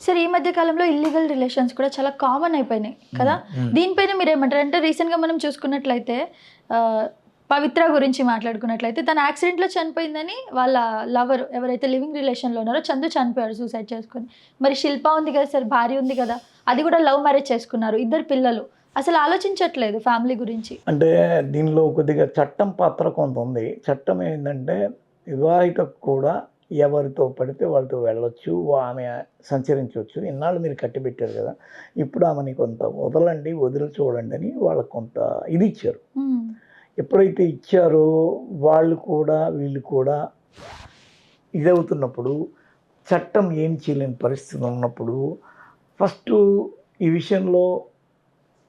సరే ఈ మధ్య కాలంలో ఇల్లీగల్ రిలేషన్స్ కూడా చాలా కామన్ అయిపోయినాయి కదా. దీనిపైన మీరు ఏమంటారు అంటే రీసెంట్గా మనం చూసుకున్నట్లయితే పవిత్ర గురించి మాట్లాడుకున్నట్లయితే తన యాక్సిడెంట్లో చనిపోయిందని వాళ్ళ లవర్ ఎవరైతే లివింగ్ రిలేషన్లో ఉన్నారో చందు చనిపోయాడు సూసైడ్ చేసుకొని. మరి శిల్ప ఉంది కదా సార్, భార్య ఉంది కదా, అది కూడా లవ్ మ్యారేజ్ చేసుకున్నారు, 2 పిల్లలు. అసలు ఆలోచించట్లేదు ఫ్యామిలీ గురించి. అంటే దీనిలో కొద్దిగా చట్టం పాత్ర కొంత ఉంది. చట్టం ఏంటంటే వివాహితకు కూడా ఎవరితో పడితే వాళ్ళతో వెళ్ళొచ్చు, ఆమె సంచరించవచ్చు. ఇన్నాళ్ళు మీరు కట్టిపెట్టారు కదా, ఇప్పుడు ఆమెని కొంత వదలండి, వదిలి చూడండి అని వాళ్ళకు కొంత ఇది ఇచ్చారు. ఎప్పుడైతే ఇచ్చారో వాళ్ళు కూడా వీళ్ళు కూడా ఇదవుతున్నప్పుడు, చట్టం ఏం చేయలేని పరిస్థితి ఉన్నప్పుడు ఫస్ట్ ఈ విషయంలో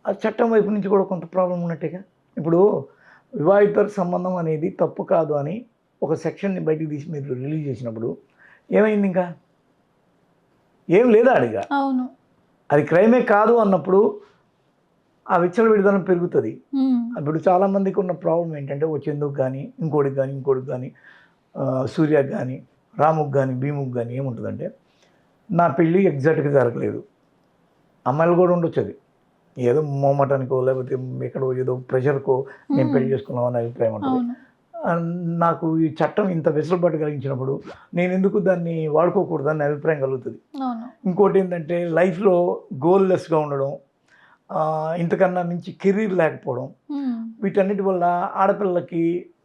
ఆ చట్టం వైపు నుంచి కూడా కొంత ప్రాబ్లం ఉన్నట్టుగా. ఇప్పుడు వివాహిత సంబంధం అనేది తప్పు కాదు అని ఒక సెక్షన్ని బయటికి తీసి మీరు రిలీజ్ చేసినప్పుడు ఏమైంది? ఇంకా ఏం లేదా అడిగా. అవును, అది క్రైమే కాదు అన్నప్పుడు ఆ విచ్చలవిడితనం పెరుగుతుంది. ఇప్పుడు చాలామందికి ఉన్న ప్రాబ్లం ఏంటంటే చందుకు కానీ ఇంకోటికి కానీ సూర్యకి కానీ రాముకి కానీ భీముకి కానీ ఏముంటుందంటే, నా పెళ్ళి ఎగ్జాక్ట్గా జరగలేదు. అమ్మాయిలు కూడా ఉండొచ్చు, అది ఏదో మోమటానికో లేకపోతే ఎక్కడో ఏదో ప్రెషర్కో నేను పెళ్లి చేసుకున్నాం అనే అభిప్రాయం ఉంటుంది. నాకు ఈ చట్టం ఇంత వెసులుబాటు కలిగించినప్పుడు నేను ఎందుకు దాన్ని వాడుకోకూడదు అనే అభిప్రాయం కలుగుతుంది. ఇంకోటి ఏంటంటే లైఫ్లో గోల్లెస్గా ఉండడం, ఇంతకన్నా మించి కెరీర్ లేకపోవడం, వీటన్నిటి వల్ల ఆడపిల్లలకి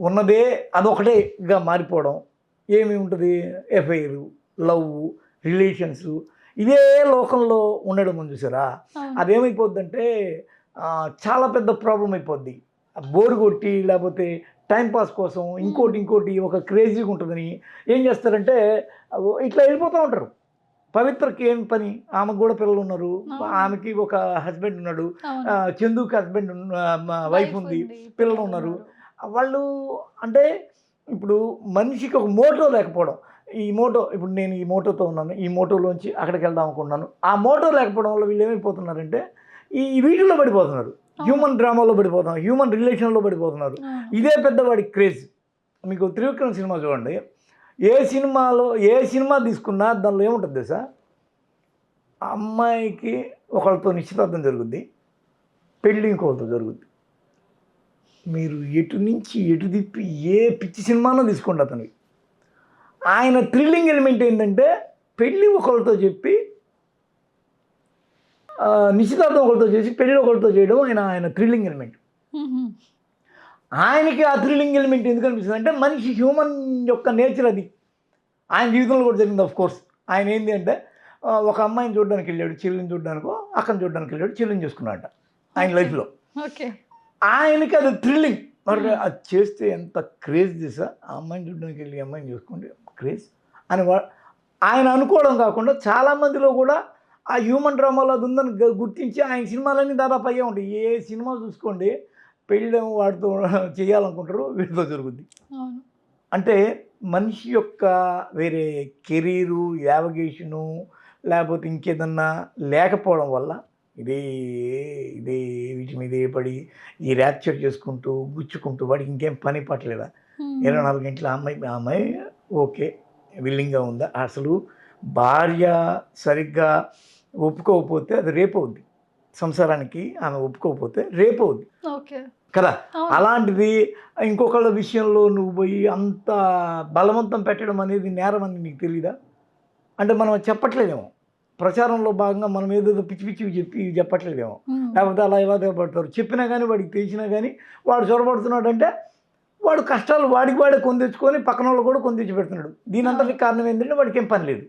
ఉన్నదే అదొకటేగా మారిపోవడం. ఏమి ఉంటుంది? ఎఫ్ఐఆర్, లవ్, రిలేషన్స్, ఇదే లోకంలో ఉండడం అని చూసారా. అదేమైపోద్దంటే చాలా పెద్ద ప్రాబ్లం అయిపోద్ది. బోరు కొట్టి లేకపోతే టైంపాస్ కోసం ఇంకోటి ఒక క్రేజీగా ఉంటుందని ఏం చేస్తారంటే ఇట్లా వెళ్ళిపోతూ ఉంటారు. పవిత్రకి ఏం పని? ఆమెకు కూడా పిల్లలు ఉన్నారు, ఆమెకి ఒక హస్బెండ్ ఉన్నాడు, చందుకి హస్బెండ్ వైఫ్ ఉంది, పిల్లలు ఉన్నారు. వాళ్ళు అంటే ఇప్పుడు మనిషికి ఒక మోటో లేకపోవడం. ఈ మోటో, ఇప్పుడు నేను ఈ మోటోతో ఉన్నాను, ఈ మోటోలోంచి అక్కడికి వెళ్దాం అనుకున్నాను. ఆ మోటో లేకపోవడం వల్ల వీళ్ళు ఏమైపోతున్నారంటే ఈ వీటిలో పడిపోతున్నారు, హ్యూమన్ డ్రామాలో పడిపోతున్నారు, హ్యూమన్ రిలేషన్లో పడిపోతున్నారు. ఇదే పెద్దవాడి క్రేజ్. మీకు త్రివిక్రమ్ సినిమా చూడండి, ఏ సినిమా తీసుకున్నా దానిలో ఏముంటుంది తెలుసా? అమ్మాయికి ఒకళ్ళతో నిశ్చితార్థం జరుగుద్ది, పెళ్ళి ఇంకొకరితో జరుగుద్ది. మీరు ఎటు నుంచి ఎటు తిప్పి ఏ పిచ్చి సినిమానో తీసుకోండి, అతనికి ఆయన థ్రిల్లింగ్ ఎలిమెంట్ ఏంటంటే పెళ్ళి ఒకరితో చెప్పి నిశ్చితార్థం ఒకరితో చేసి పెళ్ళి ఒకరితో చేయడం ఆయన థ్రిల్లింగ్ ఎలిమెంట్. ఆయనకి ఆ థ్రిల్లింగ్ ఎలిమెంట్ ఎందుకు అనిపిస్తుంది అంటే మనిషి హ్యూమన్ యొక్క నేచర్ అది. ఆయన జీవితంలో కూడా జరిగింది. ఆఫ్ కోర్స్ ఆయన ఏంటి అంటే ఒక అమ్మాయిని చూడడానికి వెళ్ళాడు, చెల్లిని చూడడానికో అక్కని చూడడానికి వెళ్ళాడు, చెల్లిని చేసుకున్నాడట ఆయన లైఫ్లో. ఆయనకి అది థ్రిల్లింగ్. మరి అది చేస్తే ఎంత క్రేజ్ చేసా, ఆ అమ్మాయిని చూడడానికి వెళ్ళి అమ్మాయిని చూసుకుంటే క్రేజ్ అని ఆయన అనుకోవడం కాకుండా చాలామందిలో కూడా ఆ హ్యూమన్ డ్రామాలో అది ఉందని గుర్తించి ఆయన సినిమాలన్నీ దాదాపు అయ్యే ఉంటాయి. ఏ సినిమా చూసుకోండి, పెళ్ళేమో వాడితో చేయాలనుకుంటారు, వీటితో జరుగుద్ది. అంటే మనిషి యొక్క వేరే కెరీరు, యావగేషను లేకపోతే ఇంకేదన్నా లేకపోవడం వల్ల ఇదే వీటి మీద పడి ఈ ర్యాప్చర్ చేసుకుంటూ గుచ్చుకుంటూ వాడికి ఇంకేం పని పట్టలేదా? 24 గంటల అమ్మాయి ఓకే విల్లింగ్గా ఉందా? అసలు భార్య సరిగ్గా ఒప్పుకోకపోతే అది రేపు అవుద్ది, సంసారానికి ఆమె ఒప్పుకోకపోతే రేపు అవుద్ది కదా. అలాంటిది ఇంకొకళ్ళ విషయంలో నువ్వు పోయి అంత బలవంతం పెట్టడం అనేది నేరం అని నీకు తెలీదా? అంటే మనం చెప్పట్లేదేమో, ప్రచారంలో భాగంగా మనం ఏదేదో పిచ్చి చెప్పట్లేదేమో, లేకపోతే అలా ఇలా పడతారు. చెప్పినా కానీ వాడికి తెలిసినా కానీ వాడు చొరబడుతున్నాడంటే వాడు కష్టాలు వాడే కొని తెచ్చుకొని పక్కన వాళ్ళు కూడా కొని తెచ్చి పెడుతున్నాడు. దీని అంతటి కారణం ఏంటంటే వాడికి ఏం పని లేదు.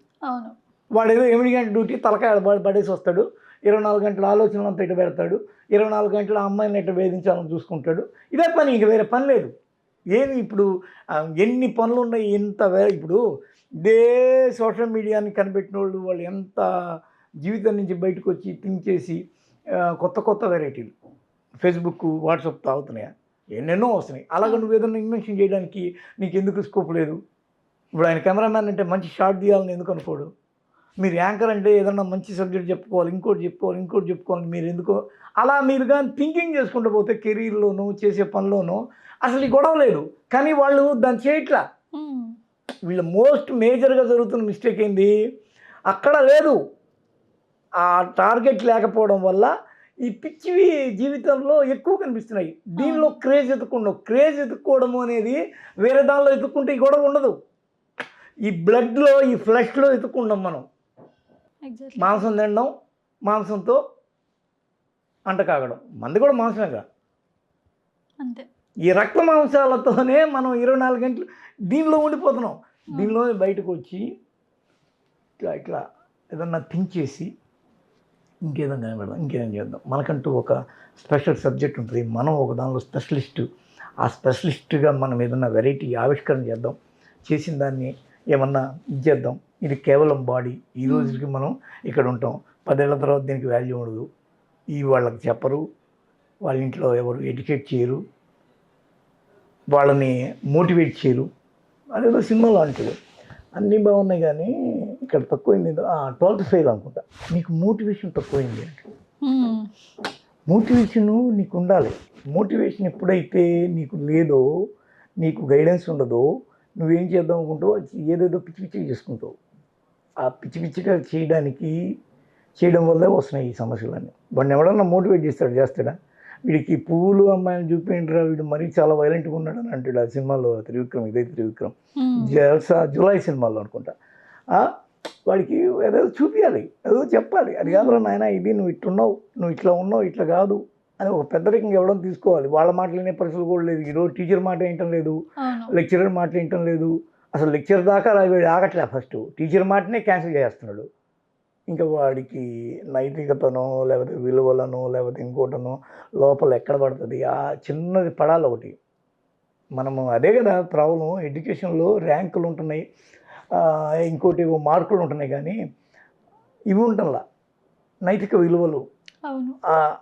వాడు ఏదో 8 గంటల డ్యూటీ తలకాయ పడేసి వస్తాడు, 24 గంటల ఆలోచనలు అంతా ఇటు పెడతాడు, 24 గంటల అమ్మాయిని ఇట్లా వేధించాలని చూసుకుంటాడు. ఇదే పని, ఇంక వేరే పని లేదు. ఏమి ఇప్పుడు ఎన్ని పనులు ఉన్నాయి, ఇప్పుడు ఇదే సోషల్ మీడియాని కనిపెట్టిన వాళ్ళు ఎంత జీవితం నుంచి బయటకు వచ్చి థింక్ చేసి కొత్త వెరైటీలు ఫేస్బుక్ వాట్సాప్ తాగుతున్నాయా, ఎన్నెన్నో వస్తున్నాయి. అలాగే నువ్వు ఏదైనా ఇన్వెన్షన్ చేయడానికి నీకు ఎందుకు స్కోప్ లేదు? ఇప్పుడు ఆయన కెమెరామ్యాన్ అంటే మంచి షాట్ తీయాలని ఎందుకు అనుకోడు? మీరు యాంకర్ అంటే ఏదన్నా మంచి సబ్జెక్ట్ చెప్పుకోవాలి, ఇంకోటి చెప్పుకోవాలి, మీరు ఎందుకో అలా మీరు కానీ థింకింగ్ చేసుకుంటూ పోతే కెరీర్లోనూ చేసే పనిలోనూ అసలు ఈ గొడవ లేదు. కానీ వాళ్ళు దాన్ని చేయట్లా. వీళ్ళ మోస్ట్ మేజర్గా జరుగుతున్న మిస్టేక్ ఏంది? అక్కడ లేదు, ఆ టార్గెట్ లేకపోవడం వల్ల ఈ పిచ్చివి జీవితంలో ఎక్కువ కనిపిస్తున్నాయి. దీనిలో క్రేజ్ ఎత్తుక్కోవడము అనేది వేరే దానిలో ఎత్తుక్కుంటే ఈ గొడవ ఉండదు. ఈ బ్లడ్లో, ఈ ఫ్లెష్లో ఎత్తుక్కుంటాం మనం. మాంసం తినడం, మాంసంతో అంటకాగడం, మంది కూడా మాంసమేగా. అంతే. ఈ రక్త మాంసాలతోనే మనం 24 గంటలు దీనిలో ఉండిపోతున్నాం. దీనిలో బయటకు వచ్చి ఇట్లా ఏదన్నా థింక్ చేసి ఇంకేదన్నా కనబడదాం, ఇంకేదైనా చేద్దాం. మనకంటూ ఒక స్పెషల్ సబ్జెక్ట్ ఉంటుంది, మనం ఒక దానిలో స్పెషలిస్టు. ఆ స్పెషలిస్ట్గా మనం ఏదన్నా వెరైటీ ఆవిష్కరణ చేద్దాం, చేసిన దాన్ని ఏమన్నా ఇచ్చేద్దాం. ఇది కేవలం బాడీ. ఈ రోజుకి మనం ఇక్కడ ఉంటాం, 10 ఏళ్ల తర్వాత దీనికి వాల్యూ ఉండదు. వాళ్ళకి చెప్పరు, వాళ్ళ ఇంట్లో ఎవరు ఎడ్యుకేట్ చేయరు, వాళ్ళని మోటివేట్ చేయరు. అదేదో సినిమాలో అంటాడు, అన్నీ బాగున్నాయి కానీ ఇక్కడ తక్కువైంది 12th ఫెయిల్ అనుకుంటా, నీకు మోటివేషన్ తక్కువైంది అంటే. మోటివేషను నీకు ఉండాలి. మోటివేషన్ ఎప్పుడైతే నీకు లేదో, నీకు గైడెన్స్ ఉండదో, నువ్వేం చేద్దాం అనుకుంటావు, ఏదేదో పిచ్చి పిచ్చిగా చేసుకుంటావు. ఆ పిచ్చి పిచ్చిగా చేయడం వల్లే వస్తున్నాయి ఈ సమస్యలన్నీ. వాడిని ఎవడన్నా మోటివేట్ చేస్తాడా? వీడికి పువ్వులు అమ్మాయిని చూపించరా, వీడు మరీ చాలా వైలెంట్గా ఉన్నాడు అని అంటాడు ఆ సినిమాలో. త్రివిక్రమ్ జులై సినిమాలో అనుకుంటా. వాడికి ఏదో చూపించాలి, ఏదో చెప్పాలి. అది కాదురా నాయన, ఇది నువ్వు ఇట్లున్నావు, నువ్వు ఇట్లా ఉన్నావు, ఇట్లా కాదు అని ఒక పెద్దరికంగా ఎవడం తీసుకోవాలి. వాళ్ళ మాటలు వినే పరిస్థితులు కూడా లేదు. ఈరోజు టీచర్ మాట వినటం లేదు, లెక్చరర్ మాట వినటం లేదు. అసలు లెక్చర్ దాకా వీడు ఆగట్లే, ఫస్ట్ టీచర్ మాటనే క్యాన్సిల్ చేస్తున్నాడు. ఇంకా వాడికి నైతికతనో లేకపోతే విలువలను లేకపోతే ఇంకోటనో లోపల ఎక్కడ పడుతుంది, ఆ చిన్నది పడాలి ఒకటి. మనము అదే కదా ప్రాబ్లం. ఎడ్యుకేషన్లో ర్యాంకులు ఉంటున్నాయి, ఇంకోటి మార్కులు ఉంటున్నాయి, కానీ ఇవి ఉంటల్లా నైతిక విలువలు,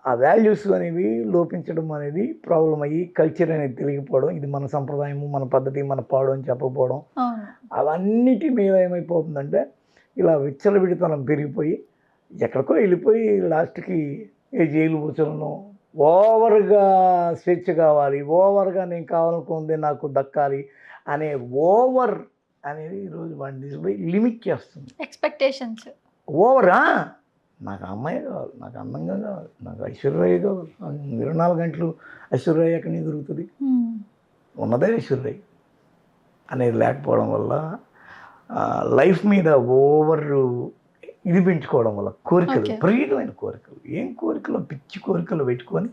ఆ వాల్యూస్ అనేవి లోపించడం అనేది ప్రాబ్లం అయ్యి కల్చర్ అనేది తెలియకపోవడం, ఇది మన సంప్రదాయము, మన పద్ధతి, మన పాడు అని చెప్పకపోవడం, అవన్నిటి మీద ఏమైపోతుందంటే ఇలా విచ్చలవిడితనం పెరిగిపోయి ఎక్కడికో వెళ్ళిపోయి లాస్ట్కి ఏ జైలు కూర్చోను, ఓవర్గా స్వేచ్ఛ కావాలి, ఓవర్గా నేను కావాలనుకుంది నాకు దక్కాలి అనే ఓవర్ అనేది ఈరోజు వాడిని తీసుకుపోయి లిమిట్ చేస్తుంది. ఎక్స్పెక్టేషన్స్ ఓవరా, నాకు అమ్మాయి కావాలి, నాకు అందంగా కావాలి, నాకు ఐశ్వర్య కావాలి. 24 గంటలు ఐశ్వర్య ఎక్కడి నుంచి దొరుకుతుంది? ఉన్నదే ఐశ్వర్య అనేది లేకపోవడం వల్ల లైఫ్ మీద ఓవర్ ఇది పెంచుకోవడం వల్ల కోరికలు, విపరీతమైన కోరికలు, ఏం కోరికలు, పిచ్చి కోరికలు పెట్టుకొని